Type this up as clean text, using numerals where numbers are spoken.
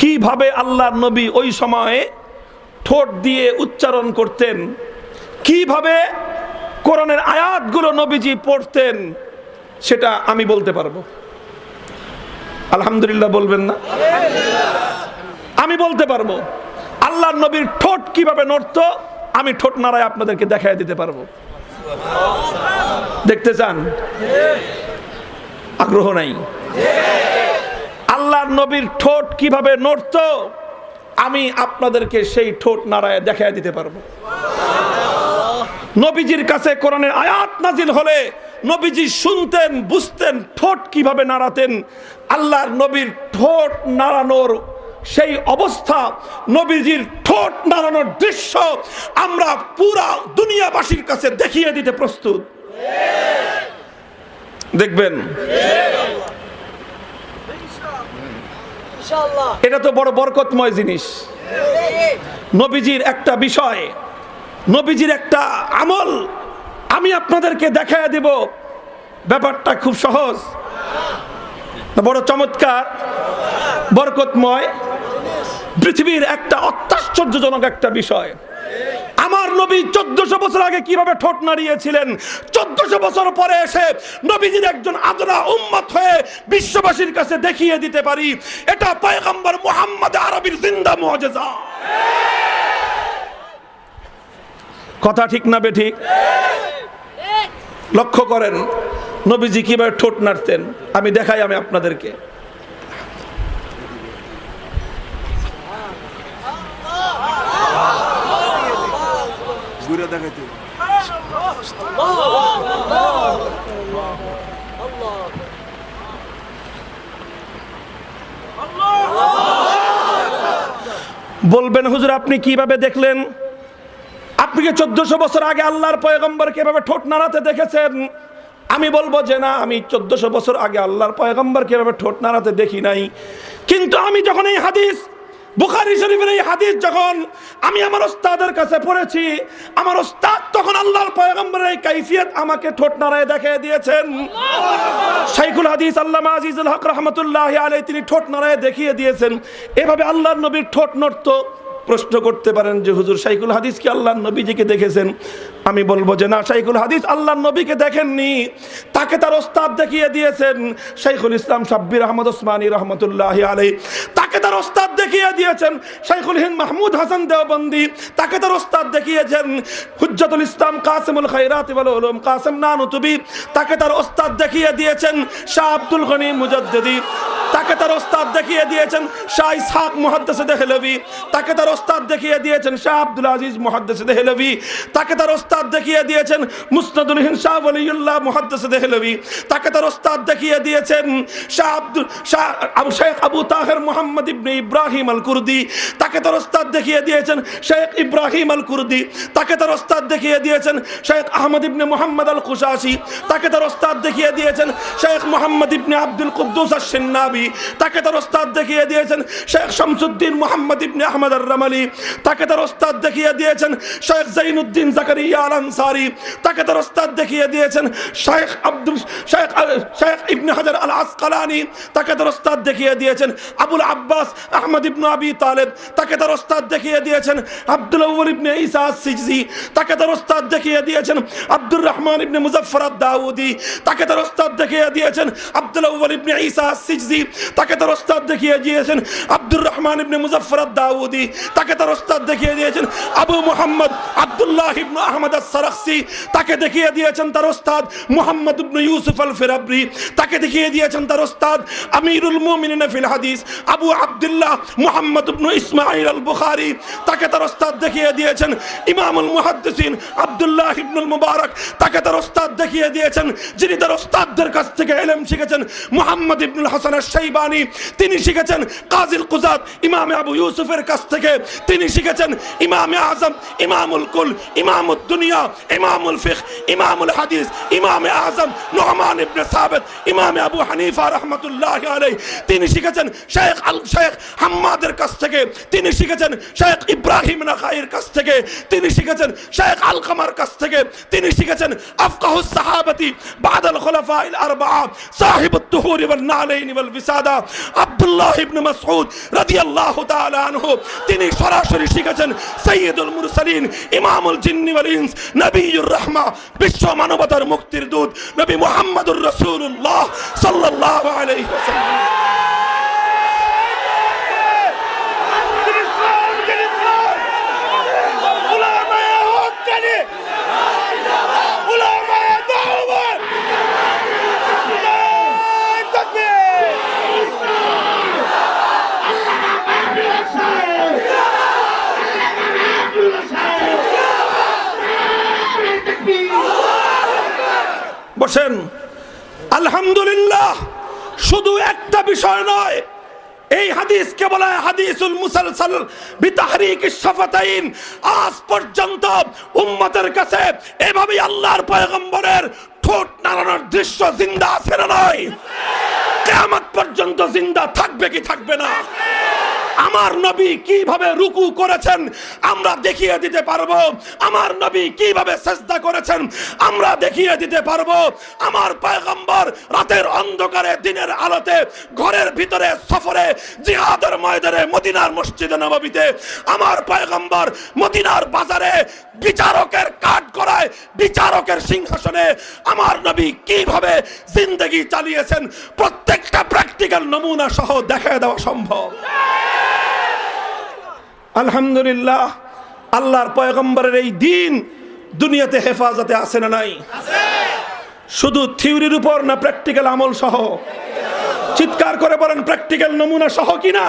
কিভাবে আল্লাহর নবী ওই সময়ে ঠোঁট দিয়ে উচ্চারণ করতেন, কিভাবে কোরআনের আয়াতগুলো নবীজি পড়তেন, সেটা আমি বলতে পারবো। আলহামদুলিল্লাহ বলবেন না? আমি বলতে পারবো। আল্লাহর নবীর ঠোঁট কিভাবে নড়তো আমি ঠোঁট নাড়ায় আপনাদেরকে দেখায় দিতে পারবো। দেখতে চান? আগ্রহ নাই? আল্লাহর নবীর ঠোঁট কিভাবে নড়তো আমি আপনাদেরকে সেই ঠোঁট নাড়ায় দেখায় দিতে পারবো। নবীজির কাছে কোরআনের আয়াত নাজিল হলে নবীজি শুনতেন, বুঝতেন ঠোঁট কিভাবে নাড়াতেন। আল্লাহর নবীর ঠোঁট নাড়ানোর সেই অবস্থা, নবীজির ঠোঁট নাড়ানোর দৃশ্য আমরা পুরা দুনিয়াবাসীর কাছে দেখিয়ে দিতে প্রস্তুত। দেখবেন, এটা তো বড় বরকতময় জিনিস। নবীজির একটা বিষয়, নবীজির একটা আমল আমি আপনাদেরকে দেখায় দেব। ব্যাপারটা খুব সহজ, বড় চমৎকার, বরকতময়, পৃথিবীর একটা অত্যাশ্চর্যজনক একটা বিষয়। আমার নবী 1400 বছর আগে কিভাবে ঠোঁট নাড়িয়েছিলেন, 1400 বছর পরে এসে নবীজির একজন আদনা উম্মত হয়ে বিশ্ববাসীর কাছে দেখিয়ে দিতে পারি। এটা পয়গম্বর মুহাম্মদ আরবীর জিন্দা মুআজিজা। কথা ঠিক না বেঠিক? লক্ষ্য করেন নবীজি কিভাবে ঠোঁট নাড়তেন, আমি দেখাই আমি আপনাদেরকে। বলবেন হুজুর আপনি কিভাবে দেখলেন? আপনি কি 1400 বছর আগে আল্লাহর পয়গম্বর কিভাবে ঠোঁট নাড়াতে দেখেছেন? আমি বলবো যে না, আমি 1400 বছর আগে আল্লাহর পয়গম্বর কিভাবে ঠোঁট নাড়াতে দেখি নাই। কিন্তু আমি যখন এই হাদিস, বুখারী শরীফের এই হাদিস যখন আমি আমার ওস্তাদের কাছে পড়েছি, আমার ওস্তাদ তখন আল্লাহর পয়গম্বরের এই কাইফিয়ত আমাকে ঠোঁট নাড়ায় দেখিয়ে দিয়েছেন। শাইখুল হাদিস আল্লামা আজিজুল হক রাহমাতুল্লাহি আলাইহি তিনি ঠোঁট নাড়ায় দেখিয়ে দিয়েছেন এভাবে আল্লাহর নবীর ঠোঁট নড়তো। প্রশ্ন করতে পারেন যে হুজুর শাইখুল হাদিস কি আল্লাহর নবীজিকে দেখেছেন? আমি বলবো যে না, শাইখুল হাদিস আল্লাহর নবীকে দেখেননি, তাকে তার ওস্তাদ দেখিয়ে দিয়েছেন। শাইখুল ইসলাম শাব্বির আহমদ ওসমানী রহমতুল্লাহি আলাইহি, তাকে তার ওস্তাদ দেখিয়ে দিয়েছেন। শাইখুল হিন্দ মাহমুদ হাসান দেওবন্দি, তাকে তার ওস্তাদ দেখিয়েছেন। হুজ্জাতুল ইসলাম কাসিমুল খায়রাত ওয়াল উলুম কাসিম নানুতুবি, তাকে তার ওস্তাদ দেখিয়ে দিয়েছেন। শাহ আব্দুল গনি মুজাদ্দিদি, তাকে তার ওস্তাদ দেখিয়ে দিয়েছেন। শাহ ইসহাক মুহাদ্দিস দেহলভি, তাকে তার ওস্তাদ দেখিয়ে দিয়েছেন। শাহ আব্দুল আজিজ মুহাদ্দিস দেহলভি, তাকে তার ওস্তাদ দেখিয়ে দিয়েছেন। মুসনাদুল হিন্দ শাহ ওয়ালিউল্লাহ মুহাদ্দিস দেহলভি, তাকে তার ওস্তাদ দেখিয়ে দিয়েছেন। শেখ আবু তাহের মুহাম্মদ ইবনে ইব্রাহিম আল কুরদি, তাকে তার ওস্তাদ দেখিয়ে দিয়েছেন। শেখ ইব্রাহিম আল কুরদি, তাকে তার ওস্তাদ দেখিয়ে দিয়েছেন। শেখ আহমদ ইবনে মুহাম্মদ আল কুশাশি, তাকে তার ওস্তাদ দেখিয়ে দিয়েছেন। শেখ মুহাম্মদ ইবনে আব্দুল কুদ্দুস আশ-শিন্নাবি, তাকে তার ওস্তাদ দেখিয়ে দিয়েছেন। শেখ শামসুদ্দিন মুহাম্মদ ইবনে আহমদ আর-রামালি, তাকে তার ওস্তাদ দেখিয়ে দিয়েছেন। শেখ জাইনুদ্দিন জাকারিয়া আল আনসারি, তাকে তার ওস্তাদ দেখিয়ে দিয়েছেন। শেখ ইবনে হাজার আল আসকালানি, তাকে তার ওস্তাদ দেখিয়ে দিয়েছেন। আবুল আব্বাস আহমদ ইবনে আবি তালেব, তাকে তার ওস্তাদ দেখিয়ে দিয়েছেন। আব্দুল আউয়াল ইবনে ঈসা আস-সিজজি, তাকে তার ওস্তাদ দেখিয়ে দিয়েছেন। আব্দুর রহমান ইবনে মুজাফফর আদ-দাউদি, তাকে তার ওস্তাদ দেখিয়ে দিয়েছেন। আব্দুল আউয়াল ইবনে ঈসা আস-সিজজি, তাকে তার ওস্তাদ দেখিয়ে দিয়েছেন। আব্দুর রহমান ইবনে মুজাফফর আদ-দাউদি, তাকে তার ওস্তাদ দেখিয়ে দিয়েছেন। আবু মুহাম্মদ আব্দুল্লাহ ইবনে আহমদ আস-সারাখসি, তাকে দেখিয়ে দিয়েছেন তার ওস্তাদ মুহাম্মদ ইবনে ইউসুফ আল-ফিরাবরি, তাকে দেখিয়ে দিয়েছেন তার ওস্তাদ আমিরুল মুমিনিন ফিল হাদিস আবু আব্দুল্লাহ মুহাম্মদ ইবনে ইসমাঈল আল-বুখারী, তাকে তার ওস্তাদ দেখিয়ে দিয়েছেন। ইমামুল মুহাদ্দিসিন আব্দুল্লাহ ইবনুল মুবারক, তাকে তার ওস্তাদ দেখিয়ে দিয়েছেন। যিনি তার ওস্তাদদের কাছ থেকে ইলম শিখেছেন মুহাম্মদ ইবনুল হাসান আশ-শাইবানি, তিনি শিখেছেন কাজিল কুযাত ইমাম আবু ইউসুফের কাছ থেকে, তিনি শিখেছেন ইমামে আযম ইমামুল কুল ইমামুদ দুনিয়া ইমামুল ফিকহ, ইমামুল হাদিস, ইমামে আজম নুমান ইবনে সাবিত, ইমামে আবু হানিফা রাহমাতুল্লাহি আলাইহি, তিনি শিখেছেন শেখ হাম্মাদের কাছ থেকে, তিনি শিখেছেন শেখ ইব্রাহিম নাখাইর কাছ থেকে, তিনি শিখেছেন শেখ আলকামার কাছ থেকে, তিনি শিখেছেন আফকাহুস সাহাবাতি বাদাল খুলাফাইল আরবাআ সাহিবুত তুহুরি ওয়ান নালাইনি ওয়াল বিসাদা আব্দুল্লাহ ইবনে মাসউদ রাদিয়াল্লাহু তাআলা আনহু, তিনি সরাসরি শিখেছেন সাইয়্যিদুল মুরসালিন ইমামুল জিন্নি ওয়াল ইনস নবিয়ুর রাহমা, বিশ্ব মানবতার মুক্তির দূত নবী মুহাম্মদুর রাসূলুল্লাহ সাল্লাল্লাহু আলাইহি ওয়াসাল্লাম। বসেন। আলহামদুলিল্লাহ, শুধু একটা বিষয় নয়, এই হাদিসকে বলা হয় হাদিসুল মুসালসাল বিতাহরিকিশ শাফাতাইন। আজ পর্যন্ত উম্মতের কাছে এভাবে আল্লাহর পয়গম্বরের ঠোঁট নাড়ানোর দৃশ্য জিন্দা আছে না নয়? কিয়ামত পর্যন্ত জিন্দা থাকবে কি থাকবে না? আমার নবী কিভাবে রুকু করেছেন আমরা দেখিয়ে দিতে পারবো, আমার নবী কিভাবে সিজদা করেছেন আমরা দেখিয়ে দিতে পারবো। আমার পয়গম্বর রাতের অন্ধকারে দিনের আলোতে ঘরের ভিতরে সফরে জিহাদের ময়দানে মদিনার মসজিদে নববীতে, আমার পয়গম্বর মদিনার বাজারে বিচারকের কাঠগড়ায় বিচারকের সিংহাসনে আমার নবী কিভাবে জিন্দেগি চালিয়েছেন প্রত্যেকটা প্র্যাকটিক্যাল নমুনা সহ দেখায় দেওয়া সম্ভব। আলহামদুলিল্লাহ, আল্লাহর পয়গম্বরের এই দিন দুনিয়াতে হেফাজতে আছে না নাই? শুধু থিওরির উপর না প্র্যাকটিক্যাল আমল সহ? চিৎকার করে বলেন প্র্যাকটিক্যাল নমুনা সহ কিনা?